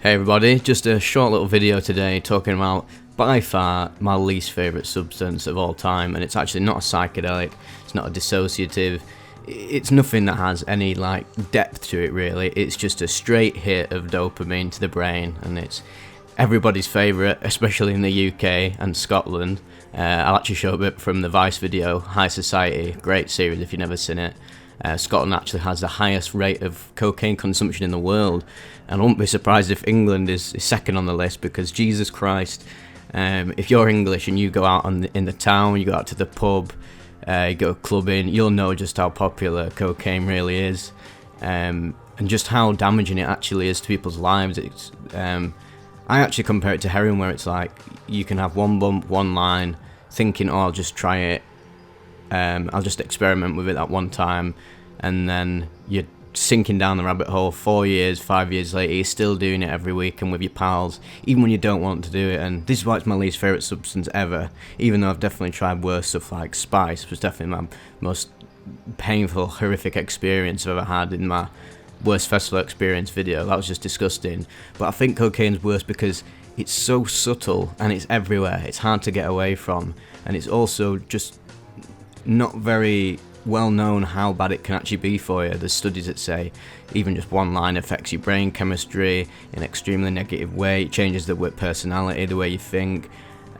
Hey everybody, just a short little video today talking about by far my least favourite substance of all time, and it's actually not a psychedelic, it's not a dissociative, it's nothing that has any depth to it really. It's just a straight hit of dopamine to the brain, and it's everybody's favourite, especially in the UK and Scotland. I'll actually show a bit from the Vice video, High Society, great series if you've never seen it. Scotland actually has the highest rate of cocaine consumption in the world, and I won't be surprised if England is second on the list, because Jesus Christ, if you're English and you go out in the town, you go out to the pub, you go clubbing, you'll know just how popular cocaine really is, and just how damaging it actually is to people's lives. It's I actually compare it to heroin, where it's like you can have one bump, one line, thinking, oh, I'll just try it, I'll just experiment with it that one time, and then you're sinking down the rabbit hole 4 years, 5 years later, you're still doing it every week and with your pals, even when you don't want to do it. And this is why it's my least favourite substance ever, even though I've definitely tried worse stuff like spice. It was definitely my most painful, horrific experience I've ever had in my worst festival experience video. That was just disgusting. But I think cocaine's worse because it's so subtle and it's everywhere, it's hard to get away from, and it's also just not very well known how bad it can actually be for you. There's studies that say even just one line affects your brain chemistry in an extremely negative way. It changes the personality, the way you think.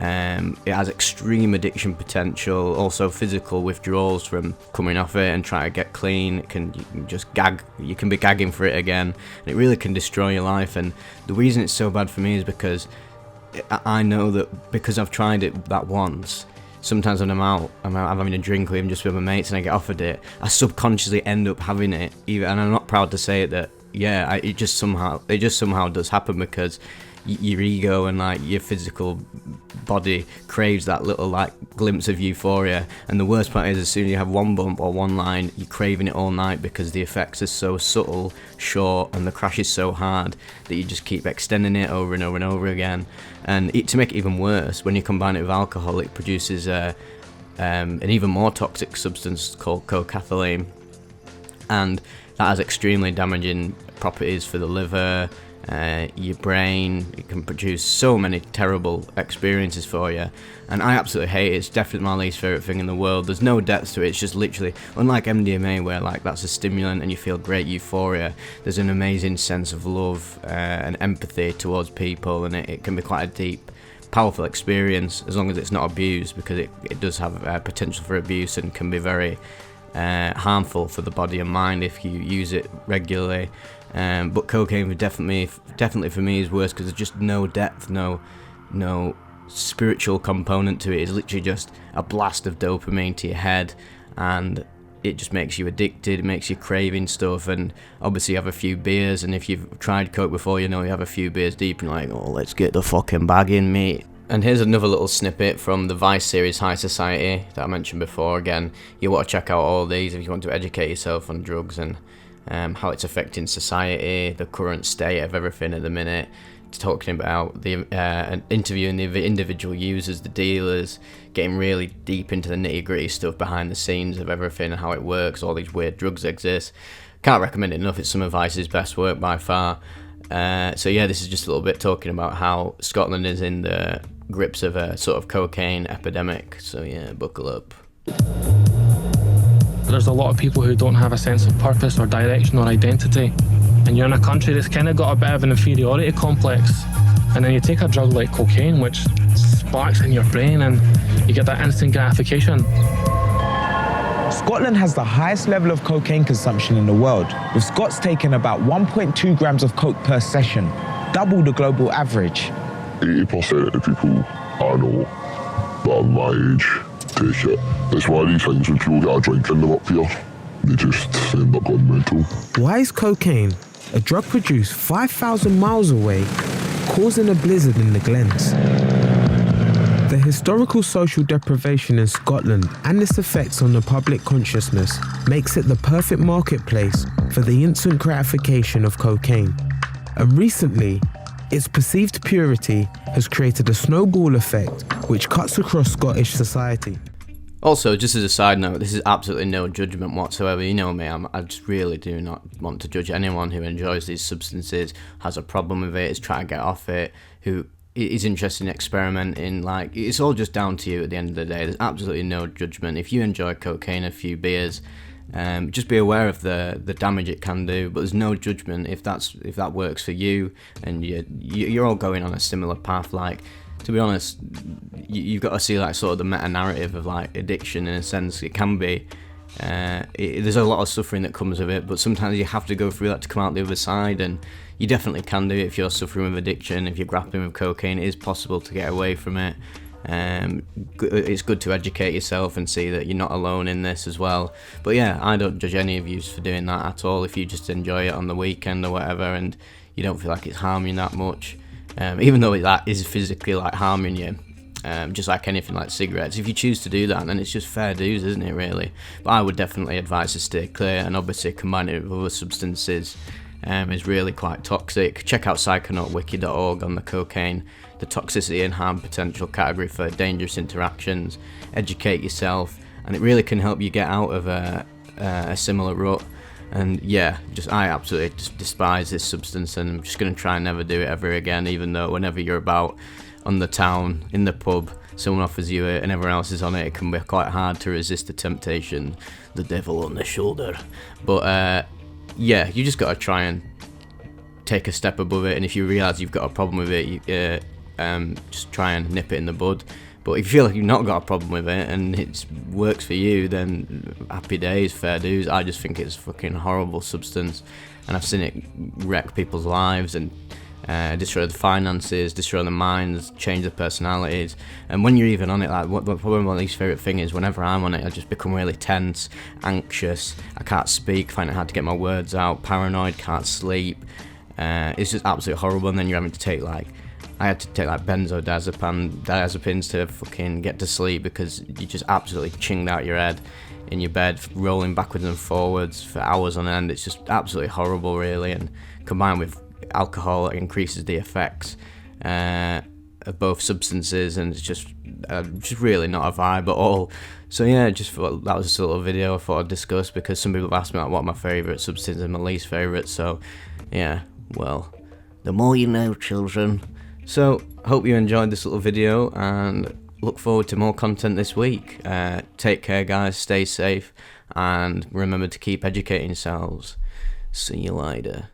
It has extreme addiction potential, also physical withdrawals from coming off it and trying to get clean. You can just gag, you can be gagging for it again, and it really can destroy your life. And the reason it's so bad for me is because I know that because I've tried it that once, sometimes when I'm having a drink or even just with my mates and I get offered it, I subconsciously end up having it, even, and I'm not proud to say it, that it just somehow does happen, because your ego and your physical body craves that little glimpse of euphoria. And the worst part is, as soon as you have one bump or one line, you're craving it all night, because the effects are so subtle, short, and the crash is so hard that you just keep extending it over and over and over again. And to make it even worse, when you combine it with alcohol, it produces an even more toxic substance called cocaine, and that has extremely damaging properties for the liver, your brain. It can produce so many terrible experiences for you, and I absolutely hate it. It's definitely my least favourite thing in the world. There's no depth to it. It's just literally, unlike MDMA, where that's a stimulant and you feel great euphoria, there's an amazing sense of love and empathy towards people, and it can be quite a deep, powerful experience, as long as it's not abused, because it does have potential for abuse and can be very harmful for the body and mind if you use it regularly. But cocaine definitely for me is worse, because there's just no depth, no spiritual component to it. It's literally just a blast of dopamine to your head, and it just makes you addicted. It makes you craving stuff, and obviously you have a few beers, and if you've tried coke before, you know you have a few beers deep and you're like, oh, let's get the fucking bag in, mate. And here's another little snippet from the Vice series High Society that I mentioned before. Again, you want to check out all these if you want to educate yourself on drugs and how it's affecting society, the current state of everything at the minute. It's talking about interviewing the individual users, the dealers, getting really deep into the nitty-gritty stuff behind the scenes of everything and how it works, all these weird drugs exist. Can't recommend it enough. It's some of Vice's best work by far. So yeah, this is just a little bit talking about how Scotland is in the grips of a sort of cocaine epidemic. So yeah, buckle up. There's a lot of people who don't have a sense of purpose or direction or identity, and you're in a country that's kind of got a bit of an inferiority complex, and then you take a drug like cocaine, which sparks in your brain, and you get that instant gratification. Scotland has the highest level of cocaine consumption in the world, with Scots taking about 1.2 grams of coke per session, double the global average. 80% of the people I know that are my age take it. It's one of these things when people get a drink in them up here, they just end up going mental. Why is cocaine, a drug produced 5,000 miles away, causing a blizzard in the Glens? The historical social deprivation in Scotland and its effects on the public consciousness makes it the perfect marketplace for the instant gratification of cocaine. And recently, its perceived purity has created a snowball effect which cuts across Scottish society. Also, just as a side note, this is absolutely no judgment whatsoever. You know me, I just really do not want to judge anyone who enjoys these substances, has a problem with it, is trying to get off it, who is interested in experimenting. Like, it's all just down to you at the end of the day. There's absolutely no judgment. If you enjoy cocaine, a few beers, just be aware of the damage it can do, but there's no judgment if that works for you and you're all going on a similar path. Like, to be honest, you've got to see like sort of the meta narrative of like addiction. In a sense, it can be there's a lot of suffering that comes with it, but sometimes you have to go through that to come out the other side, and you definitely can do it if you're suffering with addiction. If you're grappling with cocaine, it is possible to get away from it. It's good to educate yourself and see that you're not alone in this as well. But yeah, I don't judge any of you for doing that at all. If you just enjoy it on the weekend or whatever, and you don't feel like it's harming you that much, even though that is physically like harming you, just like anything like cigarettes, if you choose to do that, then it's just fair dues, isn't it, really? But I would definitely advise to stay clear, and obviously combining it with other substances is really quite toxic. Check out psychonautwiki.org on the cocaine, the toxicity and harm potential category for dangerous interactions. Educate yourself, and it really can help you get out of a similar rut. And yeah, I absolutely just despise this substance, and I'm just going to try and never do it ever again, even though whenever you're about on the town, in the pub, someone offers you it and everyone else is on it, it can be quite hard to resist the temptation, the devil on the shoulder. But yeah, you just got to try and take a step above it, and if you realise you've got a problem with it, just try and nip it in the bud. But if you feel like you've not got a problem with it and it works for you, then happy days, fair dues. I just think it's a fucking horrible substance, and I've seen it wreck people's lives and destroy the finances, destroy the minds, change their personalities. And when you're even on it, like probably my least favourite thing is whenever I'm on it, I just become really tense, anxious, I can't speak, find it hard to get my words out, paranoid, can't sleep. It's just absolutely horrible. And then you're having to take I had to take benzodiazepines to fucking get to sleep, because you just absolutely chinged out your head in your bed, rolling backwards and forwards for hours on end. It's just absolutely horrible, really. And combined with alcohol, it increases the effects of both substances, and it's just really not a vibe at all. So yeah, just thought that was just a little video I thought I'd discuss, because some people have asked me like what my favourite substance and my least favourite. So yeah, well, the more you know, children. So, hope you enjoyed this little video, and look forward to more content this week. Take care, guys, stay safe, and remember to keep educating yourselves. See you later.